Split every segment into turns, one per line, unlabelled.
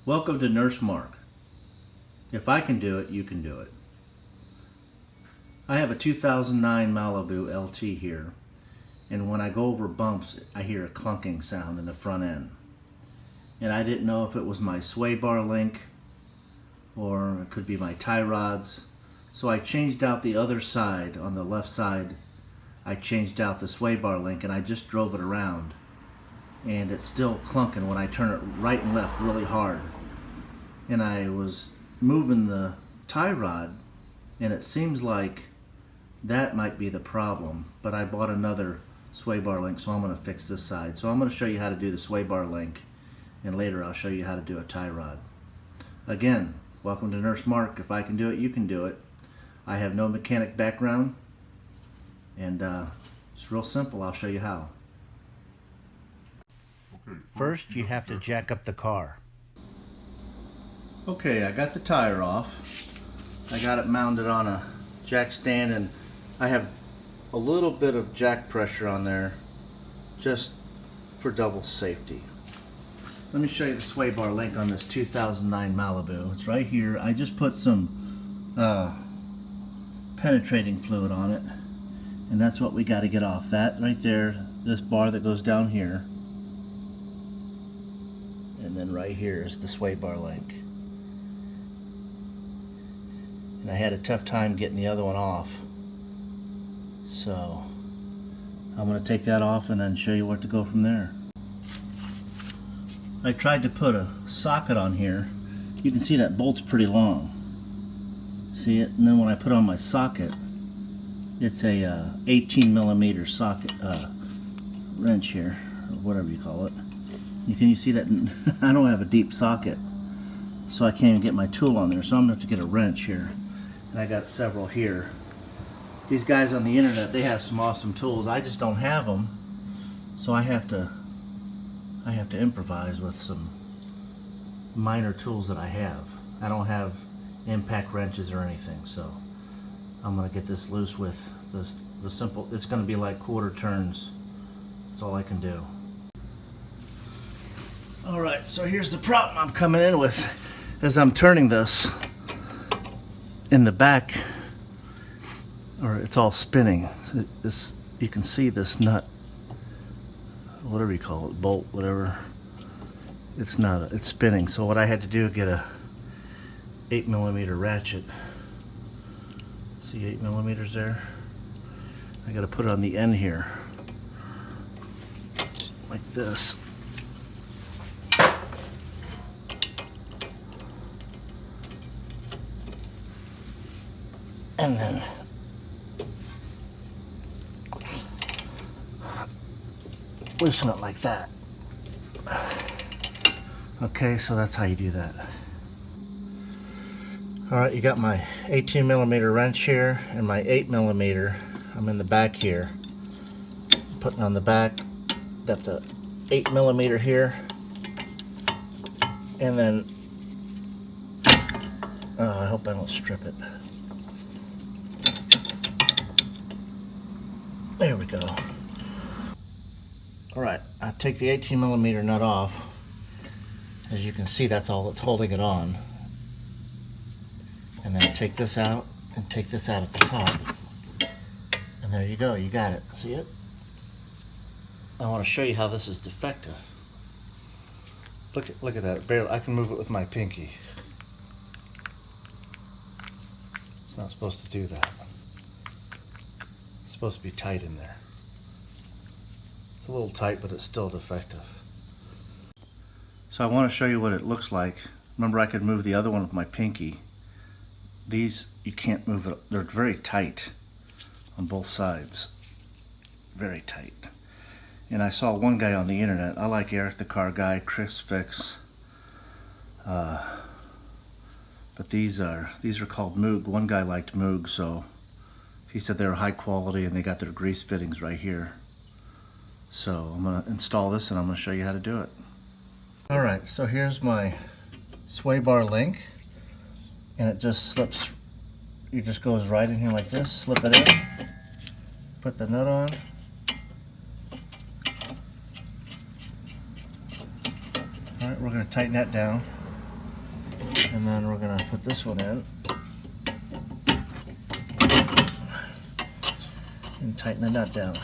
Welcome to Nurse Mark. If I can do it, you can do it. I have a 2009 Malibu LT here, and when I go over bumps, I hear a clunking sound in the front end. And I didn't know if it was my sway bar link or it could be my tie rods. So I changed out the other side. On the left side, I changed out the sway bar link and I just drove it around. And it's still clunking when I turn it right and left really hard. And I was moving the tie rod, and it seems like that might be the problem, but I bought another sway bar link, so I'm going to fix this side. So I'm going to show you how to do the sway bar link, and later I'll show you how to do a tie rod. Again, welcome to Nurse Mark. If I can do it, you can do it. I have no mechanic background, and it's real simple. I'll show you how. First, you have to jack up the car. Okay, I got the tire off. I got it mounted on a jack stand, and I have a little bit of jack pressure on there just for double safety. Let me show you the sway bar link on this 2009 Malibu. It's right here. I just put some penetrating fluid on it, and that's what we got to get off. That right there, this bar that goes down here, and then right here is the sway bar link. And I had a tough time getting the other one off, so I'm going to take that off and then show you where to go from there. I tried to put a socket on here. You can see that bolt's pretty long. See it? And then when I put on my socket, it's a 18 millimeter socket wrench here, or whatever you call it. You see that? I don't have a deep socket, so I can't even get my tool on there, so I'm going to have to get a wrench here. And I got several here. These guys on the internet, they have some awesome tools. I just don't have them, so I have to improvise with some minor tools that I have. I don't have impact wrenches or anything, so I'm going to get this loose with the simple. It's going to be like quarter turns. That's all I can do. All right, so here's the problem I'm coming in with as I'm turning this. In the back, or it's all spinning. This, you can see this nut, whatever you call it, bolt, whatever. It's not. It's spinning. So what I had to do, get a 8 millimeter ratchet. See 8 millimeters there? I got to put it on the end here, like this. And then loosen it like that. Okay, so that's how you do that. Alright, you got my 18 millimeter wrench here and my 8 millimeter. I'm in the back here. Putting on the back, got the 8 millimeter here. And then, I hope I don't strip it. There we go. Alright, I take the 18 millimeter nut off. As you can see, that's all that's holding it on. And then take this out and take this out at the top. And there you go, you got it. See it? I want to show you how this is defective. Look at that. Barely, I can move it with my pinky. It's not supposed to do that. Supposed to be tight in there. It's a little tight, but it's still defective. So I want to show you what it looks like. Remember, I could move the other one with my pinky. These, you can't move it. They're very tight on both sides. Very tight. And I saw one guy on the internet. I like Eric the Car Guy, Chris Fix. But these are called Moog. One guy liked Moog, so he said they were high quality and they got their grease fittings right here. So I'm going to install this and I'm going to show you how to do it. Alright, so here's my sway bar link, and it just slips. It just goes right in here like this. Slip it in, put the nut on. Alright, we're going to tighten that down. And then we're gonna put this one in and tighten the nut down.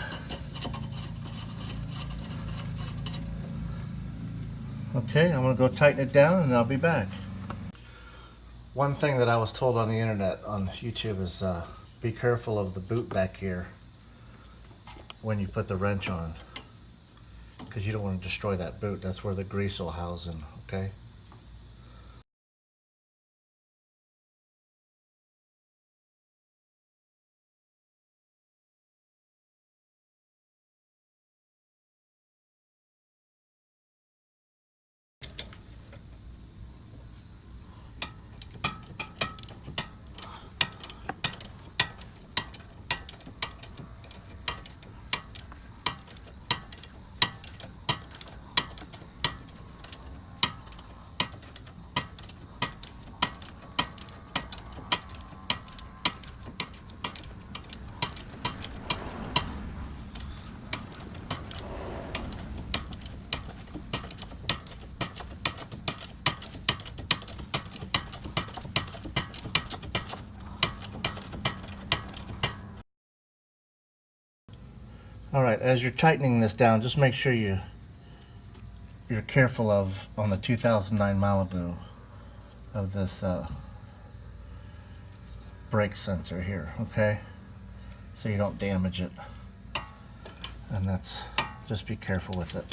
Okay, I'm gonna go tighten it down and I'll be back. One thing that I was told on the internet, on YouTube, is be careful of the boot back here when you put the wrench on, because you don't want to destroy that boot. That's where the grease will house in, okay? All right, as you're tightening this down, just make sure you're careful of, on the 2009 Malibu, of this brake sensor here, okay? So you don't damage it. And just be careful with it.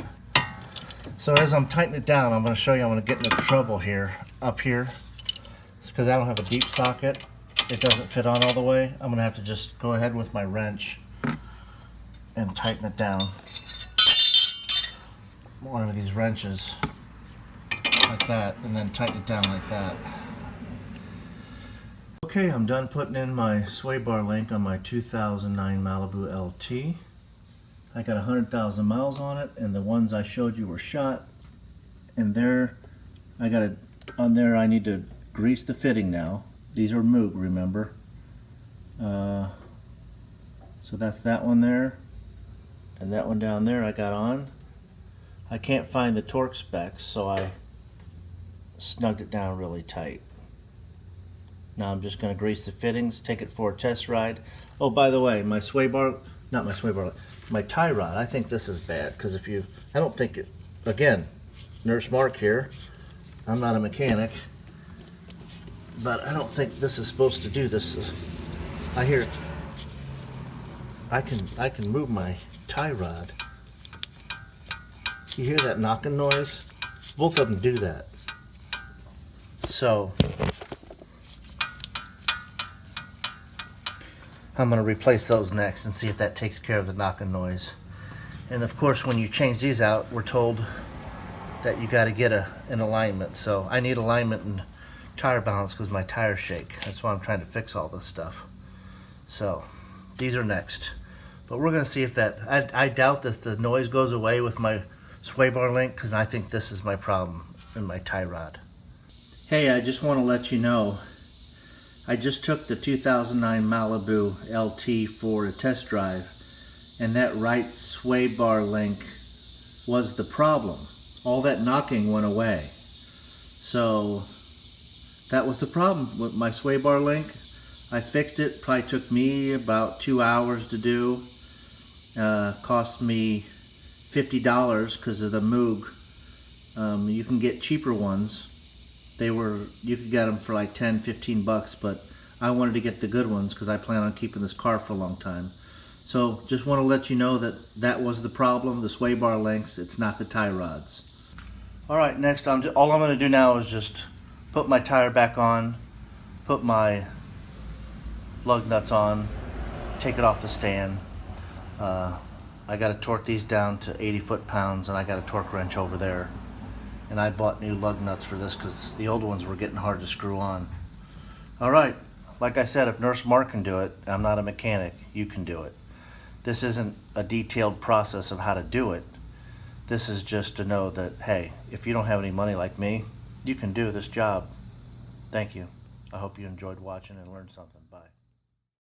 So as I'm tightening it down, I'm going to show you, I'm going to get into trouble here, up here. It's because I don't have a deep socket. It doesn't fit on all the way. I'm going to have to just go ahead with my wrench and tighten it down. One of these wrenches like that, and then tighten it down like that. Okay, I'm done putting in my sway bar link on my 2009 Malibu LT. I got 100,000 miles on it, and the ones I showed you were shot. And there, on there I need to grease the fitting now. These are Moog, remember? So that's that one there. And that one down there I got on. I can't find the torque specs, so I snugged it down really tight. Now I'm just going to grease the fittings, take it for a test ride. Oh, by the way, my sway bar, not my sway bar, my tie rod, I think this is bad, because I don't think it, again, Nurse Mark here, I'm not a mechanic, but I don't think this is supposed to do this. I hear, I can move my tie rod. You hear that knocking noise? Both of them do that. So I'm going to replace those next and see if that takes care of the knocking noise. And of course, when you change these out, we're told that you got to get an alignment. So I need alignment and tire balance because my tires shake. That's why I'm trying to fix all this stuff. So these are next. But we're going to see if that, I doubt that the noise goes away with my sway bar link, because I think this is my problem in my tie rod. Hey, I just want to let you know, I just took the 2009 Malibu LT for a test drive, and that right sway bar link was the problem. All that knocking went away. So that was the problem with my sway bar link. I fixed it, probably took me about 2 hours to do. Cost me $50 because of the Moog. You can get cheaper ones. You could get them for like 10, 15 bucks, but I wanted to get the good ones because I plan on keeping this car for a long time. So just want to let you know that that was the problem, the sway bar links. It's not the tie rods. All right, next all I'm going to do now is just put my tire back on, put my lug nuts on, take it off the stand. I got to torque these down to 80 foot-pounds, and I got a torque wrench over there. And I bought new lug nuts for this because the old ones were getting hard to screw on. All right, like I said, if Nurse Mark can do it, I'm not a mechanic, you can do it. This isn't a detailed process of how to do it. This is just to know that, hey, if you don't have any money like me, you can do this job. Thank you. I hope you enjoyed watching and learned something.